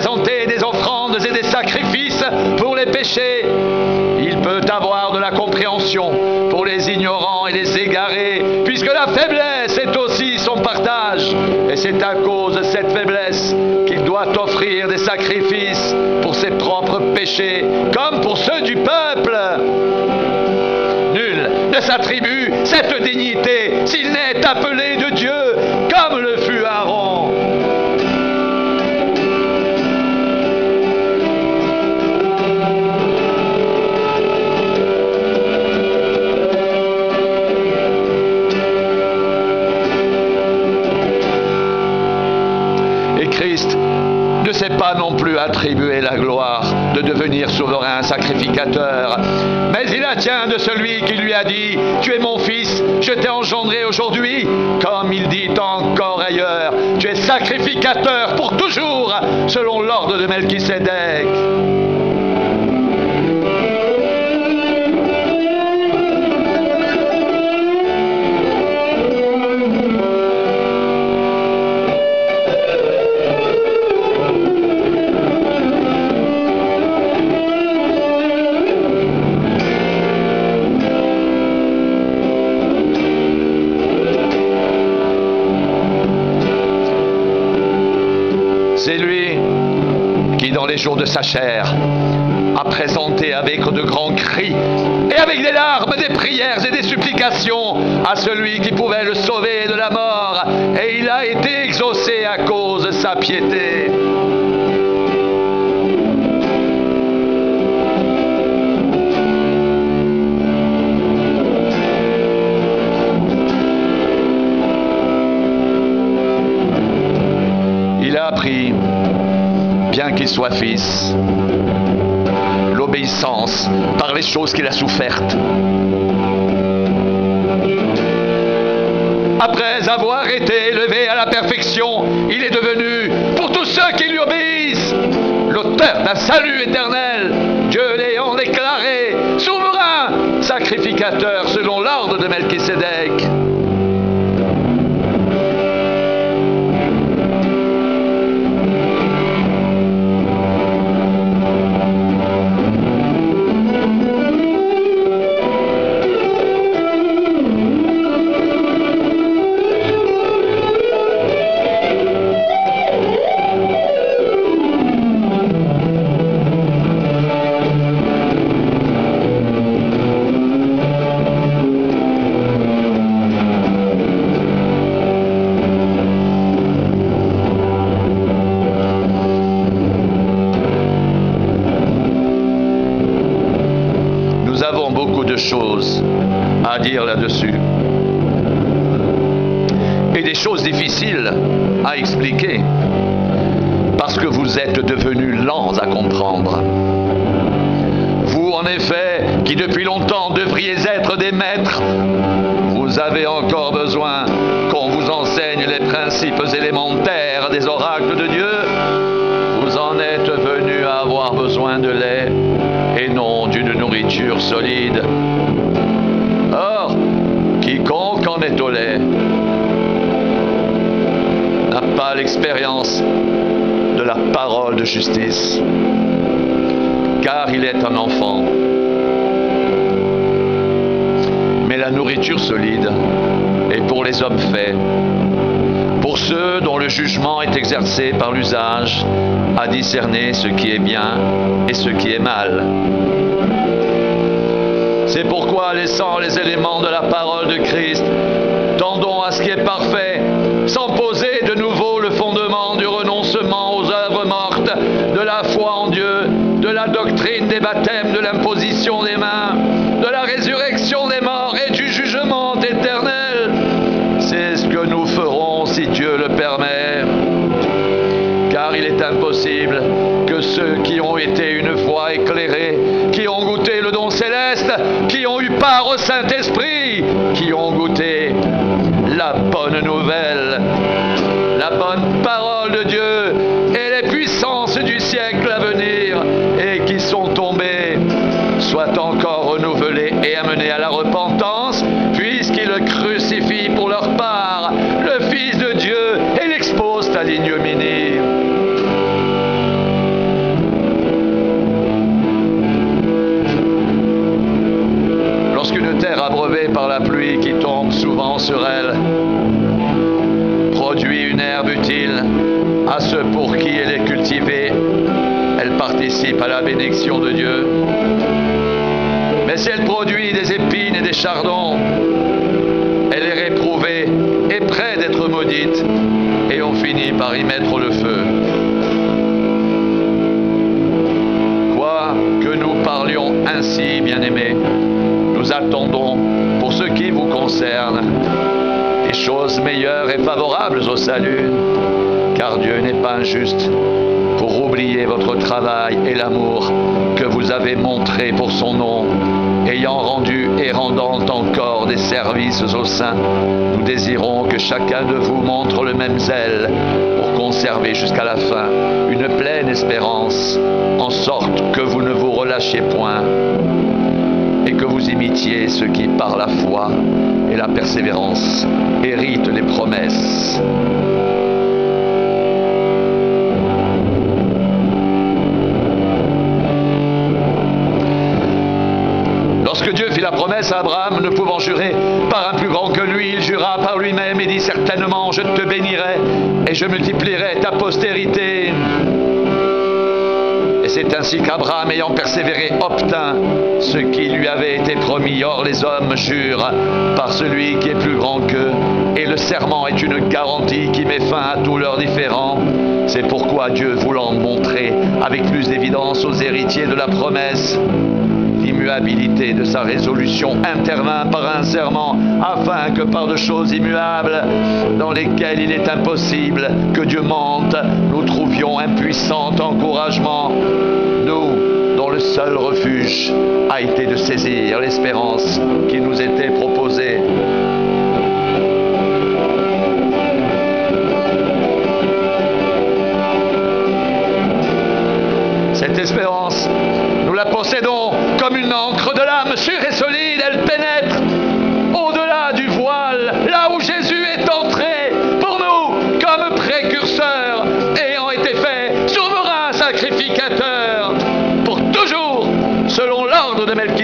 présenter des offrandes et des sacrifices pour les péchés. Il peut avoir de la compréhension pour les ignorants et les égarés, puisque la faiblesse est aussi son partage. Et c'est à cause de cette faiblesse qu'il doit offrir des sacrifices pour ses propres péchés, comme pour ceux du peuple. Nul ne s'attribue cette dignité s'il n'est appelé de Dieu, comme le fut Aaron. Et Christ ne s'est pas non plus attribué la gloire de devenir souverain sacrificateur, mais il la tient de celui qui lui a dit « Tu es mon fils, je t'ai engendré aujourd'hui », comme il dit encore ailleurs « Tu es sacrificateur pour toujours, selon l'ordre de Melchisédek ». C'est lui qui, dans les jours de sa chair, a présenté avec de grands cris et avec des larmes, des prières et des supplications à celui qui pouvait le sauver de la mort, et il a été exaucé à cause de sa piété. Il a appris, bien qu'il soit fils, l'obéissance par les choses qu'il a souffertes. Après avoir été élevé à la perfection, il est devenu, pour tous ceux qui lui obéissent, l'auteur d'un salut éternel, Dieu l'ayant déclaré souverain, sacrificateur selon l'ordre de Melchisédek. Choses à dire là-dessus et des choses difficiles à expliquer parce que vous êtes devenus lents à comprendre. Vous, en effet, qui depuis longtemps devriez être des maîtres, vous avez encore besoin qu'on vous enseigne les principes élémentaires des oracles de Dieu. Vous en êtes venus à avoir besoin de lait et non d'une nourriture solide. Or, quiconque en est au lait n'a pas l'expérience de la parole de justice, car il est un enfant. Mais la nourriture solide est pour les hommes faits, pour ceux dont le jugement est exercé par l'usage à discerner ce qui est bien et ce qui est mal. C'est pourquoi, laissant les éléments de la parole de Christ, tendons à ce qui est parfait, sans poser de nouveau le fondement du renoncement aux œuvres mortes, de la foi en Dieu, de la doctrine des baptêmes, de l'imposition des mains, de la résurrection des morts et du jugement éternel. C'est ce que nous ferons si Dieu le permet. Car il est impossible que ceux qui ont été une fois éclairés, qui ont goûté le don céleste, qui ont eu part au Saint-Esprit, qui ont goûté la bonne nouvelle, la bonne parole de Dieu et les puissances du siècle à venir, et qui sont tombés, soient encore renouvelés et amenés à la repentance, puisqu'ils le crucifient pour leur part, le Fils de Dieu, et l'exposent à l'ignominie. participe à la bénédiction de Dieu. Mais si elle produit des épines et des chardons, elle est réprouvée et près d'être maudite, et on finit par y mettre le feu. Quoi que nous parlions ainsi, bien-aimés, nous attendons, pour ce qui vous concerne, des choses meilleures et favorables au salut, car Dieu n'est pas injuste pour oublier votre travail et l'amour que vous avez montré pour son nom, ayant rendu et rendant encore des services aux saints. Nous désirons que chacun de vous montre le même zèle pour conserver jusqu'à la fin une pleine espérance, en sorte que vous ne vous relâchiez point et que vous imitiez ceux qui, par la foi et la persévérance, héritent les promesses. Lorsque Dieu fit la promesse à Abraham, ne pouvant jurer par un plus grand que lui, il jura par lui-même et dit: certainement je te bénirai et je multiplierai ta postérité. Et c'est ainsi qu'Abraham, ayant persévéré, obtint ce qui lui avait été promis. Or les hommes jurent par celui qui est plus grand qu'eux, et le serment est une garantie qui met fin à tous leurs différends. C'est pourquoi Dieu, voulant montrer avec plus d'évidence aux héritiers de la promesse l'immuabilité de sa résolution, intervint par un serment, afin que par de choses immuables, dans lesquelles il est impossible que Dieu mente, nous trouvions un puissant encouragement, nous dont le seul refuge a été de saisir l'espérance qui nous était proposée. Cette espérance, nous la possédons comme une encre de l'âme sûre et solide. Elle pénètre au-delà du voile, là où Jésus est entré pour nous comme précurseur, ayant été fait souverain sacrificateur pour toujours, selon l'ordre de Melchisédek.